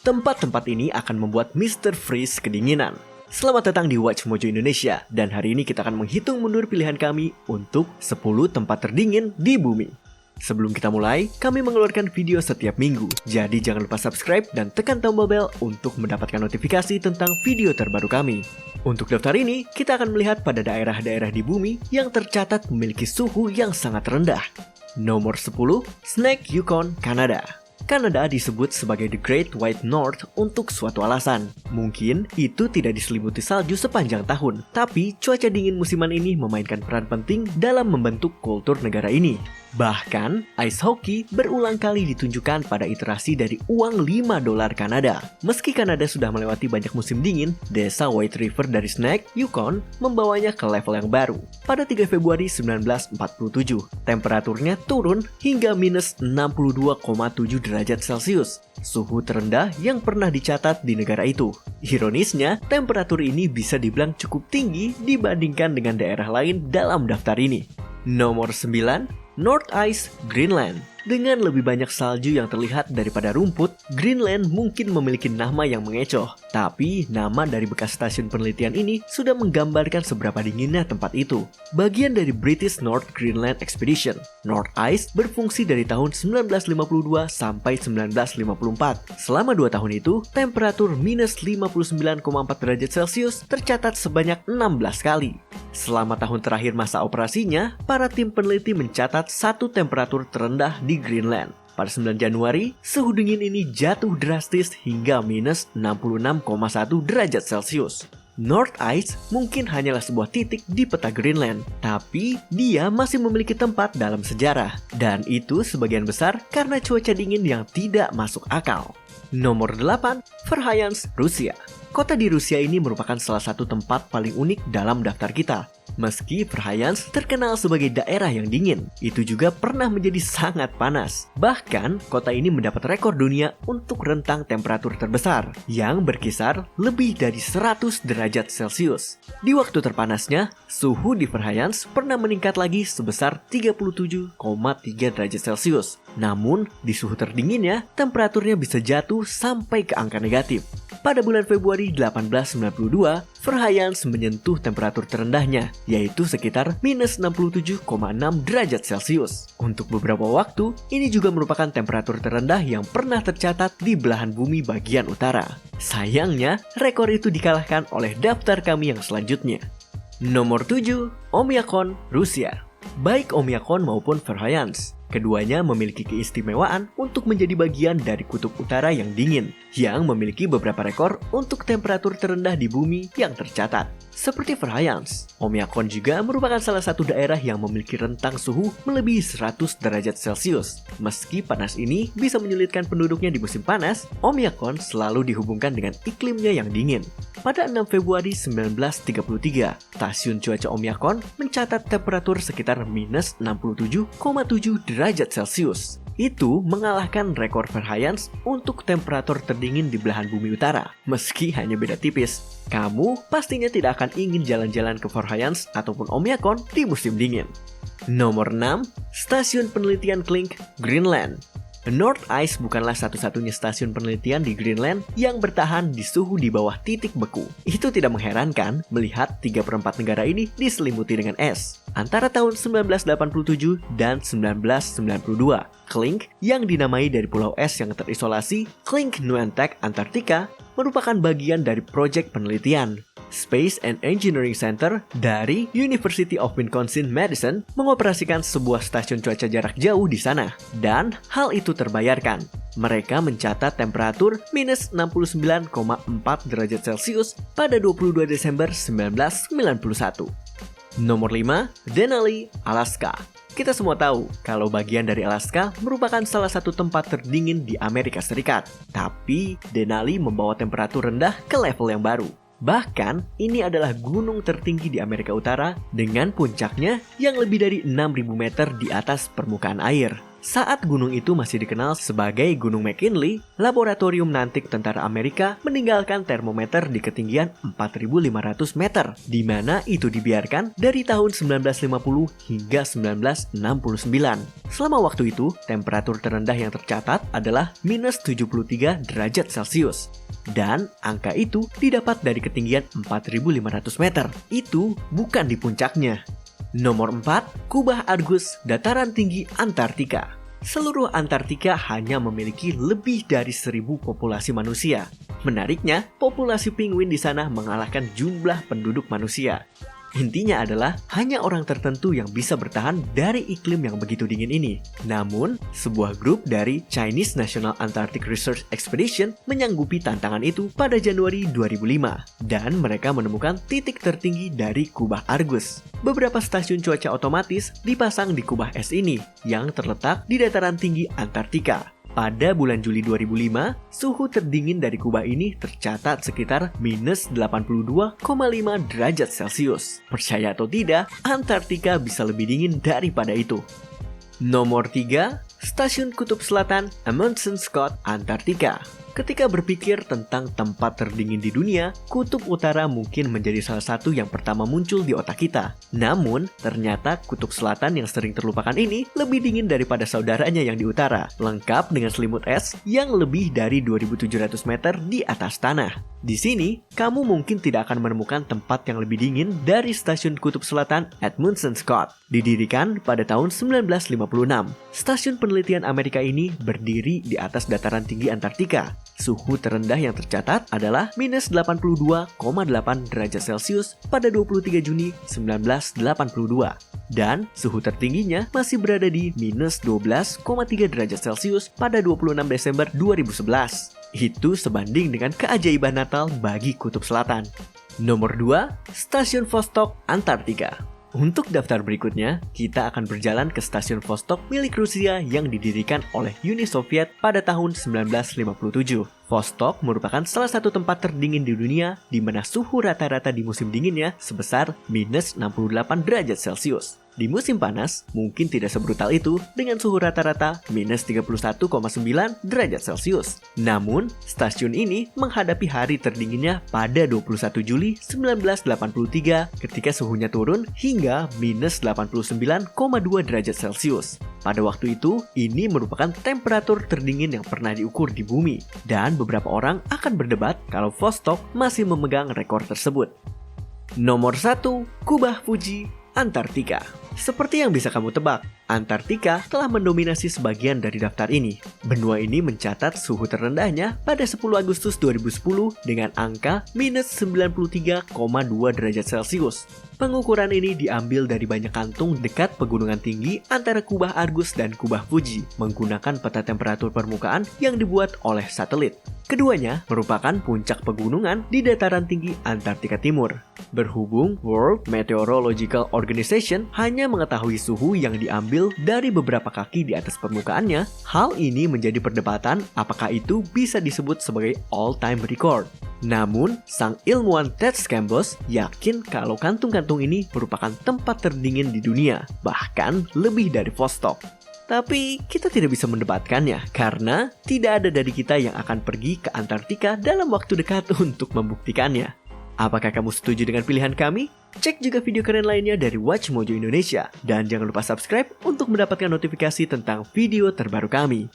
Tempat-tempat ini akan membuat Mr. Freeze kedinginan. Selamat datang di Watch Mojo Indonesia, dan hari ini kita akan menghitung mundur pilihan kami untuk 10 tempat terdingin di bumi. Sebelum kita mulai, kami mengeluarkan video setiap minggu, jadi jangan lupa subscribe dan tekan tombol bel untuk mendapatkan notifikasi tentang video terbaru kami. Untuk daftar ini, kita akan melihat pada daerah-daerah di bumi yang tercatat memiliki suhu yang sangat rendah. Nomor 10, Snake Yukon, Kanada. Kanada disebut sebagai The Great White North untuk suatu alasan. Mungkin itu tidak diselimuti salju sepanjang tahun, tapi cuaca dingin musiman ini memainkan peran penting dalam membentuk kultur negara ini. Bahkan, ice hockey berulang kali ditunjukkan pada iterasi dari uang $5 Kanada. Meski Kanada sudah melewati banyak musim dingin, desa White River dari Snake Yukon membawanya ke level yang baru. Pada 3 Februari 1947, temperaturnya turun hingga minus 62,7 derajat Celcius, suhu terendah yang pernah dicatat di negara itu. Ironisnya, temperatur ini bisa dibilang cukup tinggi dibandingkan dengan daerah lain dalam daftar ini. Nomor 9, North Ice, Greenland. Dengan lebih banyak salju yang terlihat daripada rumput, Greenland mungkin memiliki nama yang mengecoh. Tapi, nama dari bekas stasiun penelitian ini sudah menggambarkan seberapa dinginnya tempat itu. Bagian dari British North Greenland Expedition, North Ice berfungsi dari tahun 1952 sampai 1954. Selama 2 tahun itu, temperatur minus 59,4 derajat Celcius tercatat sebanyak 16 kali. Selama tahun terakhir masa operasinya, para tim peneliti mencatat satu temperatur terendah di Greenland. Pada 9 Januari, suhu dingin ini jatuh drastis hingga minus 66,1 derajat Celcius. North Ice mungkin hanyalah sebuah titik di peta Greenland, tapi dia masih memiliki tempat dalam sejarah. Dan itu sebagian besar karena cuaca dingin yang tidak masuk akal. Nomor 8, Verkhoyansk, Rusia. Kota di Rusia ini merupakan salah satu tempat paling unik dalam daftar kita. Meski Verkhoyansk terkenal sebagai daerah yang dingin, itu juga pernah menjadi sangat panas. Bahkan, kota ini mendapat rekor dunia untuk rentang temperatur terbesar, yang berkisar lebih dari 100 derajat Celcius. Di waktu terpanasnya, suhu di Verkhoyansk pernah meningkat lagi sebesar 37,3 derajat Celcius. Namun, di suhu terdinginnya, temperaturnya bisa jatuh sampai ke angka negatif. Pada bulan Februari 1892, Verkhoyansk menyentuh temperatur terendahnya, yaitu sekitar minus 67,6 derajat Celcius. Untuk beberapa waktu, ini juga merupakan temperatur terendah yang pernah tercatat di belahan bumi bagian utara. Sayangnya, rekor itu dikalahkan oleh daftar kami yang selanjutnya. Nomor 7, Oymyakon, Rusia. Baik Oymyakon maupun Verkhoyansk, keduanya memiliki keistimewaan untuk menjadi bagian dari kutub utara yang dingin, yang memiliki beberapa rekor untuk temperatur terendah di bumi yang tercatat. Seperti Verkhoyansk, Oymyakon juga merupakan salah satu daerah yang memiliki rentang suhu melebihi 100 derajat Celcius. Meski panas ini bisa menyulitkan penduduknya di musim panas, Oymyakon selalu dihubungkan dengan iklimnya yang dingin. Pada 6 Februari 1933, stasiun cuaca Oymyakon mencatat temperatur sekitar minus 67,7 derajat Celcius. Itu mengalahkan rekor Verkhoyansk untuk temperatur terdingin di belahan bumi utara. Meski hanya beda tipis, kamu pastinya tidak akan ingin jalan-jalan ke Verkhoyansk ataupun Oymyakon di musim dingin. Nomor 6, Stasiun Penelitian Klink, Greenland. North Ice bukanlah satu-satunya stasiun penelitian di Greenland yang bertahan di suhu di bawah titik beku. Itu tidak mengherankan melihat 3/4 negara ini diselimuti dengan es. Antara tahun 1987 dan 1992, Klink yang dinamai dari pulau es yang terisolasi, Klink Nuentek Antartika, merupakan bagian dari proyek penelitian. Space and Engineering Center dari University of Wisconsin-Madison mengoperasikan sebuah stasiun cuaca jarak jauh di sana, dan hal itu terbayarkan. Mereka mencatat temperatur minus 69,4 derajat Celcius pada 22 Desember 1991. Nomor 5, Denali, Alaska. Kita semua tahu kalau bagian dari Alaska merupakan salah satu tempat terdingin di Amerika Serikat. Tapi Denali membawa temperatur rendah ke level yang baru. Bahkan, ini adalah gunung tertinggi di Amerika Utara dengan puncaknya yang lebih dari 6.000 meter di atas permukaan air. Saat gunung itu masih dikenal sebagai Gunung McKinley, Laboratorium Nantik Tentara Amerika meninggalkan termometer di ketinggian 4.500 meter, di mana itu dibiarkan dari tahun 1950 hingga 1969. Selama waktu itu, temperatur terendah yang tercatat adalah minus 73 derajat Celcius. Dan angka itu didapat dari ketinggian 4.500 meter. Itu bukan di puncaknya. Nomor 4, Kubah Argus, dataran tinggi Antartika. Seluruh Antartika hanya memiliki lebih dari 1.000 populasi manusia. Menariknya, populasi penguin di sana mengalahkan jumlah penduduk manusia. Intinya adalah hanya orang tertentu yang bisa bertahan dari iklim yang begitu dingin ini. Namun, sebuah grup dari Chinese National Antarctic Research Expedition menyanggupi tantangan itu pada Januari 2005 dan mereka menemukan titik tertinggi dari Kubah Argus. Beberapa stasiun cuaca otomatis dipasang di kubah es ini yang terletak di dataran tinggi Antartika. Pada bulan Juli 2005, suhu terdingin dari kubah ini tercatat sekitar minus 82,5 derajat Celcius. Percaya atau tidak, Antartika bisa lebih dingin daripada itu. Nomor 3, Stasiun Kutub Selatan Amundsen Scott, Antartika. Ketika berpikir tentang tempat terdingin di dunia, Kutub Utara mungkin menjadi salah satu yang pertama muncul di otak kita. Namun, ternyata Kutub Selatan yang sering terlupakan ini lebih dingin daripada saudaranya yang di utara, lengkap dengan selimut es yang lebih dari 2.700 meter di atas tanah. Di sini, kamu mungkin tidak akan menemukan tempat yang lebih dingin dari Stasiun Kutub Selatan Amundsen Scott. Didirikan pada tahun 1956, stasiun penelitian Amerika ini berdiri di atas dataran tinggi Antartika. Suhu terendah yang tercatat adalah minus 82,8 derajat Celcius pada 23 Juni 1982. Dan suhu tertingginya masih berada di minus 12,3 derajat Celcius pada 26 Desember 2011. Itu sebanding dengan keajaiban Natal bagi Kutub Selatan. Nomor 2, Stasiun Vostok, Antartika. Untuk daftar berikutnya, kita akan berjalan ke Stasiun Vostok milik Rusia yang didirikan oleh Uni Soviet pada tahun 1957. Vostok merupakan salah satu tempat terdingin di dunia di mana suhu rata-rata di musim dinginnya sebesar minus 68 derajat Celcius. Di musim panas, mungkin tidak sebrutal itu dengan suhu rata-rata minus 31,9 derajat Celcius. Namun, stasiun ini menghadapi hari terdinginnya pada 21 Juli 1983 ketika suhunya turun hingga minus 89,2 derajat Celcius. Pada waktu itu, ini merupakan temperatur terdingin yang pernah diukur di bumi. Dan beberapa orang akan berdebat kalau Vostok masih memegang rekor tersebut. Nomor 1, Kubah Fuji, Antartika. Seperti yang bisa kamu tebak, Antartika telah mendominasi sebagian dari daftar ini. Benua ini mencatat suhu terendahnya pada 10 Agustus 2010 dengan angka minus 93,2 derajat Celcius. Pengukuran ini diambil dari banyak kantung dekat pegunungan tinggi antara Kubah Argus dan Kubah Fuji menggunakan peta temperatur permukaan yang dibuat oleh satelit. Keduanya merupakan puncak pegunungan di dataran tinggi Antartika Timur. Berhubung World Meteorological Organization hanya mengetahui suhu yang diambil dari beberapa kaki di atas permukaannya, hal ini menjadi perdebatan apakah itu bisa disebut sebagai all-time record. Namun, sang ilmuwan Ted Scambos yakin kalau kantung-kantung ini merupakan tempat terdingin di dunia, bahkan lebih dari Vostok. Tapi kita tidak bisa mendebatkannya karena tidak ada dari kita yang akan pergi ke Antartika dalam waktu dekat untuk membuktikannya. Apakah kamu setuju dengan pilihan kami? Cek juga video keren lainnya dari Watch Mojo Indonesia dan jangan lupa subscribe untuk mendapatkan notifikasi tentang video terbaru kami.